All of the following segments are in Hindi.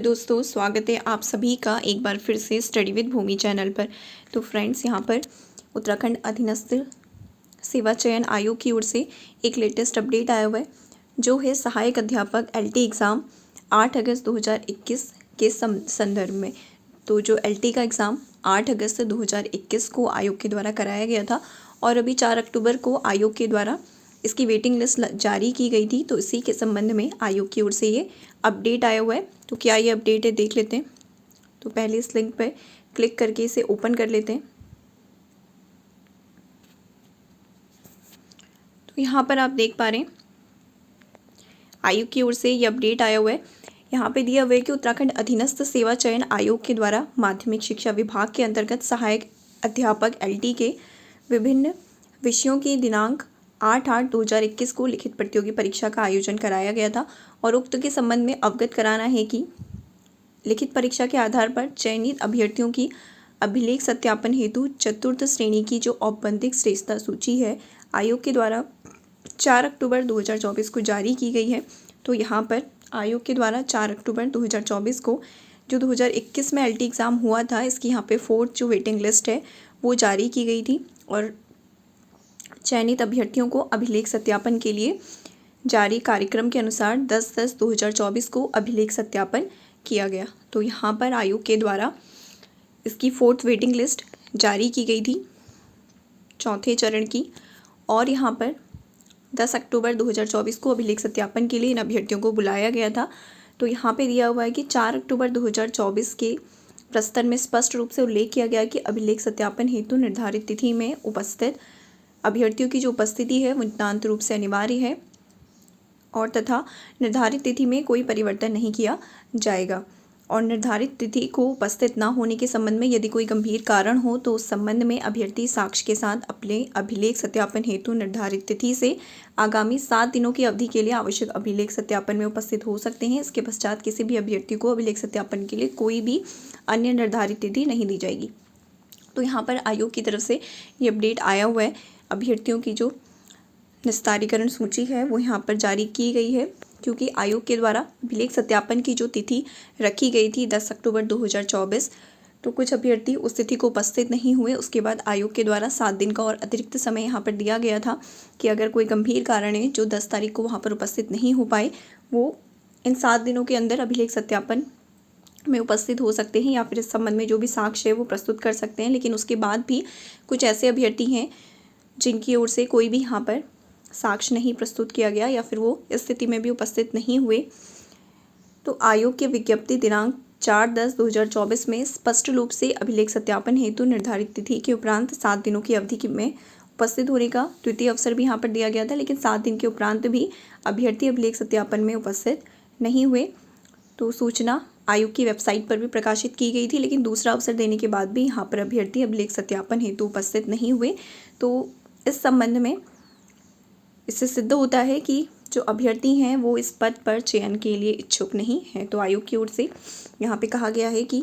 दोस्तों स्वागत है आप सभी का एक बार फिर से स्टडी विद भूमि चैनल पर। तो फ्रेंड्स, यहाँ पर उत्तराखंड अधीनस्थ सेवा चयन आयोग की ओर से एक लेटेस्ट अपडेट आया हुआ है, जो है सहायक अध्यापक एलटी एग्ज़ाम 8 अगस्त 2021 के संदर्भ में। तो जो एलटी का एग्ज़ाम 8 अगस्त 2021 को आयोग के द्वारा कराया गया था और अभी 4 अक्टूबर को आयोग के द्वारा इसकी वेटिंग लिस्ट जारी की गई थी। तो इसी के संबंध में आयोग की ओर से ये अपडेट आया हुआ है। तो क्या ये अपडेट है, देख लेते हैं। तो पहले इस लिंक पर क्लिक करके इसे ओपन कर लेते हैं। तो यहाँ पर आप देख पा रहे हैं आयोग की ओर से ये अपडेट आया हुआ है। यहाँ पे दिया हुआ है कि उत्तराखंड अधीनस्थ सेवा चयन आयोग के द्वारा माध्यमिक शिक्षा विभाग के अंतर्गत सहायक अध्यापक एलटी के विभिन्न विषयों की दिनांक 8/8/2021 को लिखित प्रतियोगी परीक्षा का आयोजन कराया गया था और उक्त के संबंध में अवगत कराना है कि लिखित परीक्षा के आधार पर चयनित अभ्यर्थियों की अभिलेख सत्यापन हेतु चतुर्थ श्रेणी की जो औपबंधिक श्रेष्ठता सूची है आयोग के द्वारा 4 अक्टूबर 2024 को जारी की गई है। तो यहाँ पर आयोग के द्वारा 4 अक्टूबर 2024 को जो 2021 में एलटी एग्ज़ाम हुआ था, इसकी यहाँ पे 4th जो वेटिंग लिस्ट है वो जारी की गई थी और चयनित अभ्यर्थियों को अभिलेख सत्यापन के लिए जारी कार्यक्रम के अनुसार 10/10/2024 को अभिलेख सत्यापन किया गया। तो यहाँ पर आयोग के द्वारा इसकी 4th वेटिंग लिस्ट जारी की गई थी चौथे चरण की और यहाँ पर 10 अक्टूबर 2024 को अभिलेख सत्यापन के लिए इन अभ्यर्थियों को बुलाया गया था। तो यहाँ पे दिया हुआ है कि 4 अक्टूबर 2024 के प्रस्तर में स्पष्ट रूप से उल्लेख किया गया कि अभिलेख सत्यापन हेतु निर्धारित तिथि में उपस्थित अभ्यर्थियों की जो उपस्थिति है वो नितांत रूप से अनिवार्य है और तथा निर्धारित तिथि में कोई परिवर्तन नहीं किया जाएगा। और निर्धारित तिथि को उपस्थित न होने के संबंध में यदि कोई गंभीर कारण हो तो उस संबंध में अभ्यर्थी साक्ष्य के साथ अपने अभिलेख सत्यापन हेतु निर्धारित तिथि से आगामी 7 दिनों की अवधि के लिए आवश्यक अभिलेख सत्यापन में उपस्थित हो सकते हैं। इसके पश्चात किसी भी अभ्यर्थी को अभिलेख सत्यापन के लिए कोई भी अन्य निर्धारित तिथि नहीं दी जाएगी। तो यहाँ पर आयोग की तरफ से ये अपडेट आया हुआ है। अभ्यर्थियों की जो निस्तारीकरण सूची है वो यहाँ पर जारी की गई है, क्योंकि आयोग के द्वारा अभिलेख सत्यापन की जो तिथि रखी गई थी 10 अक्टूबर 2024, तो कुछ अभ्यर्थी उस तिथि को उपस्थित नहीं हुए। उसके बाद आयोग के द्वारा 7 दिन का और अतिरिक्त समय यहाँ पर दिया गया था कि अगर कोई गंभीर कारण है जो 10 तारीख को वहाँ पर उपस्थित नहीं हो पाए, वो इन 7 दिनों के अंदर अभिलेख सत्यापन में उपस्थित हो सकते हैं या फिर इस संबंध में जो भी साक्ष्य है वो प्रस्तुत कर सकते हैं। लेकिन उसके बाद भी कुछ ऐसे अभ्यर्थी हैं जिनकी ओर से कोई भी यहाँ पर साक्ष्य नहीं प्रस्तुत किया गया या फिर वो इस स्थिति में भी उपस्थित नहीं हुए। तो आयोग की विज्ञप्ति दिनांक 4/10/2024 में स्पष्ट रूप से अभिलेख सत्यापन हेतु निर्धारित तिथि के उपरांत 7 दिनों की अवधि में उपस्थित होने का द्वितीय अवसर भी यहाँ पर दिया गया था, लेकिन 7 दिन के उपरांत भी अभ्यर्थी अभिलेख सत्यापन में उपस्थित नहीं हुए। तो सूचना आयोग की वेबसाइट पर भी प्रकाशित की गई थी, लेकिन दूसरा अवसर देने के बाद भी यहाँ पर अभ्यर्थी अभिलेख सत्यापन हेतु उपस्थित नहीं हुए। तो इस संबंध में इससे सिद्ध होता है कि जो अभ्यर्थी हैं वो इस पद पर चयन के लिए इच्छुक नहीं हैं। तो आयोग की ओर से यहाँ पे कहा गया है कि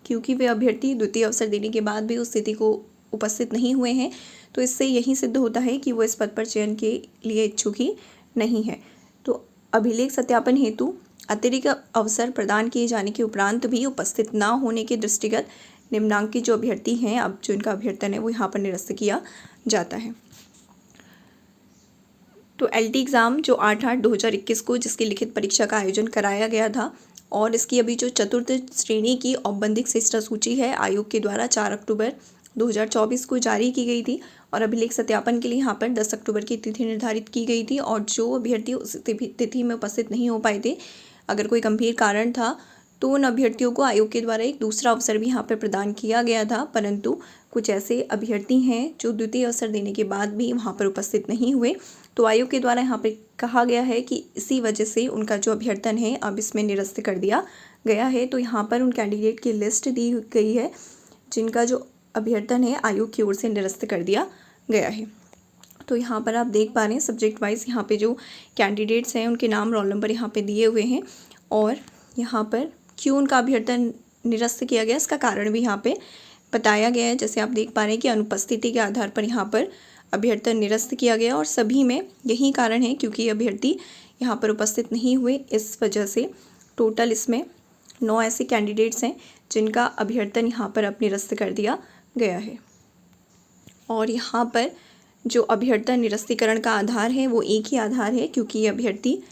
क्योंकि वे अभ्यर्थी द्वितीय अवसर देने के बाद भी उस स्थिति को उपस्थित नहीं हुए हैं, तो इससे यही सिद्ध होता है कि वो इस पद पर चयन के लिए इच्छुक ही नहीं है। तो अभिलेख सत्यापन हेतु अतिरिक्त अवसर प्रदान किए जाने के उपरांत भी उपस्थित न होने के दृष्टिगत निम्नांकित जो अभ्यर्थी हैं, अब जो इनका अभ्यर्थन है वो यहाँ पर निरस्त किया जाता है। तो एलटी एग्ज़ाम जो 8/8/2021 को जिसकी लिखित परीक्षा का आयोजन कराया गया था और इसकी अभी जो चतुर्थ श्रेणी की औपबंधिक श्रेष्ठता सूची है आयोग के द्वारा 4 अक्टूबर 2024 को जारी की गई थी और अभिलेख सत्यापन के लिए यहाँ पर 10 अक्टूबर की तिथि निर्धारित की गई थी। और जो अभ्यर्थी उस तिथि में उपस्थित नहीं हो पाए थे, अगर कोई गंभीर कारण था, तो उन अभ्यर्थियों को आयोग के द्वारा एक दूसरा अवसर भी यहाँ पर प्रदान किया गया था। परंतु कुछ ऐसे अभ्यर्थी हैं जो द्वितीय अवसर देने के बाद भी वहाँ पर उपस्थित नहीं हुए। तो आयोग के द्वारा यहाँ पे कहा गया है कि इसी वजह से उनका जो अभ्यर्थन है अब इसमें निरस्त कर दिया गया है। तो यहाँ पर उन कैंडिडेट की लिस्ट दी गई है जिनका जो अभ्यर्थन है आयोग की ओर से निरस्त कर दिया गया है। तो यहाँ पर आप देख पा रहे हैं सब्जेक्ट वाइज यहाँ पे जो कैंडिडेट्स हैं उनके नाम, रोल नंबर यहाँ पे दिए हुए हैं और यहाँ पर क्यों उनका अभ्यर्थन निरस्त किया गया इसका कारण भी यहाँ पे बताया गया है। जैसे आप देख पा रहे हैं कि अनुपस्थिति के आधार पर यहाँ पर अभ्यर्थन निरस्त किया गया और सभी में यही कारण है क्योंकि अभ्यर्थी यहाँ पर उपस्थित नहीं हुए, इस वजह से टोटल इसमें 9 ऐसे कैंडिडेट्स हैं जिनका अभ्यर्थन यहाँ पर अब निरस्त कर दिया गया है। और यहाँ पर जो अभ्यर्थन निरस्तीकरण का आधार है वो एक ही आधार है, क्योंकि ये अभ्यर्थी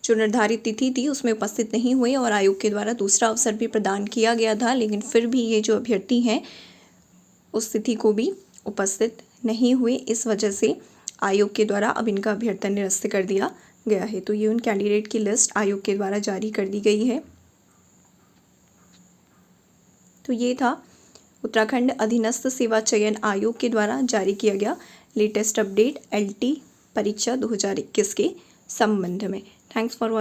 जो निर्धारित तिथि थी उसमें उपस्थित नहीं हुए और आयोग के द्वारा दूसरा अवसर भी प्रदान किया गया था, लेकिन फिर भी ये जो अभ्यर्थी हैं उस तिथि को भी उपस्थित नहीं हुए। इस वजह से आयोग के द्वारा अब इनका अभ्यर्थन निरस्त कर दिया गया है। तो ये उन कैंडिडेट की लिस्ट आयोग के द्वारा जारी कर दी गई है। तो ये था उत्तराखंड अधीनस्थ सेवा चयन आयोग के द्वारा जारी किया गया लेटेस्ट अपडेट LT परीक्षा 2021 के संबंध में। Thanks for watching.